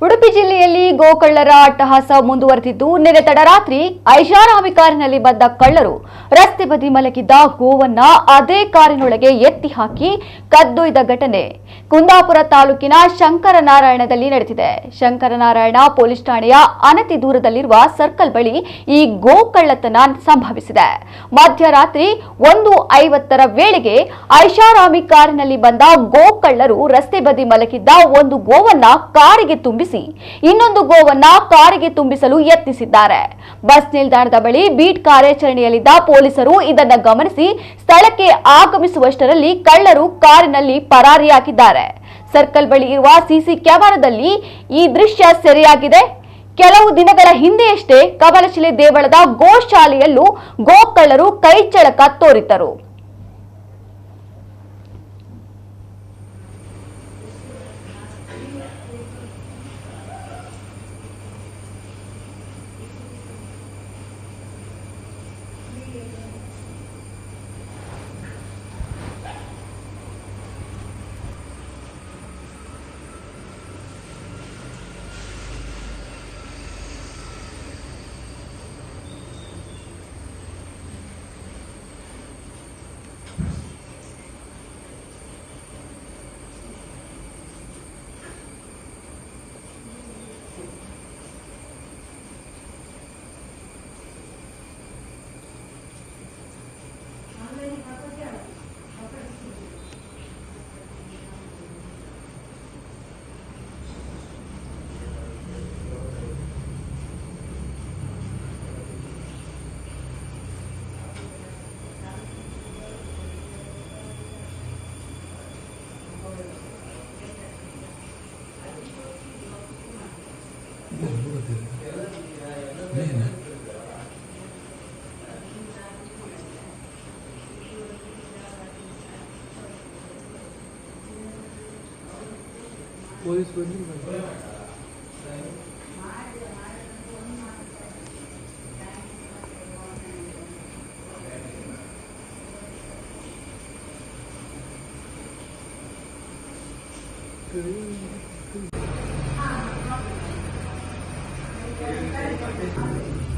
ಉಡುಪಿ ಜಿಲ್ಲೆಯಲ್ಲಿ ಗೋಕಳ್ಳರ ಅಟ್ಟಹಾಸ ಮುಂದುವರೆದಿದ್ದು ನಿನ್ನೆ ತಡರಾತ್ರಿ ಐಷಾರಾಮಿ ಕಾರಿನಲ್ಲಿ ಬಂದ ಕಳ್ಳರು ರಸ್ತೆ ಬದಿ ಮಲಗಿದ್ದ ಗೋವನ್ನ ಅದೇ ಕಾರಿನೊಳಗೆ ಎತ್ತಿ ಹಾಕಿ ಕದ್ದೊಯ್ದ ಘಟನೆ ಕುಂದಾಪುರ ತಾಲೂಕಿನ ಶಂಕರನಾರಾಯಣದಲ್ಲಿ ನಡೆದಿದೆ. ಶಂಕರನಾರಾಯಣ ಪೊಲೀಸ್ ಠಾಣೆಯ ಅನತಿ ದೂರದಲ್ಲಿರುವ ಸರ್ಕಲ್ ಬಳಿ ಈ ಗೋ ಕಳ್ಳತನ ಸಂಭವಿಸಿದೆ. ಮಧ್ಯರಾತ್ರಿ 1:50ರ ವೇಳೆಗೆ ಐಷಾರಾಮಿ ಕಾರಿನಲ್ಲಿ ಬಂದ ಗೋ ಕಳ್ಳರು ರಸ್ತೆ ಬದಿ ಮಲಗಿದ್ದ ಒಂದು ಗೋವನ್ನ ಕಾರಿಗೆ ತುಂಬಿಸಿ ಇನ್ನೊಂದು ಗೋವನ್ನ ಕಾರಿಗೆ ತುಂಬಿಸಲು ಯತ್ನಿಸಿದ್ದಾರೆ. ಬಸ್ ನಿಲ್ದಾಣದ ಬಳಿ ಬೀಟ್ ಕಾರ್ಯಾಚರಣೆಯಲ್ಲಿದ್ದ ಪೊಲೀಸರು ಇದನ್ನು ಗಮನಿಸಿ ಸ್ಥಳಕ್ಕೆ ಆಗಮಿಸುವಷ್ಟರಲ್ಲಿ ಕಳ್ಳರು ಕಾರಿನಲ್ಲಿ ಪರಾರಿಯಾಗಿದ್ದಾರೆ. ಸರ್ಕಲ್ ಬಳಿ ಇರುವ ಸಿಸಿ ಕ್ಯಾಮೆರಾದಲ್ಲಿ ಈ ದೃಶ್ಯ ಸೆರೆಯಾಗಿದೆ. ಕೆಲವು ದಿನಗಳ ಹಿಂದೆಯಷ್ಟೇ ಕಮಲಶಿಲೆ ದೇವಳದ ಗೋಶಾಲೆಯಲ್ಲೂ ಗೋಕಳ್ಳರು ಕೈಚಳಕ ತೋರಿದ್ದರು. पुलिस बनी Thank you.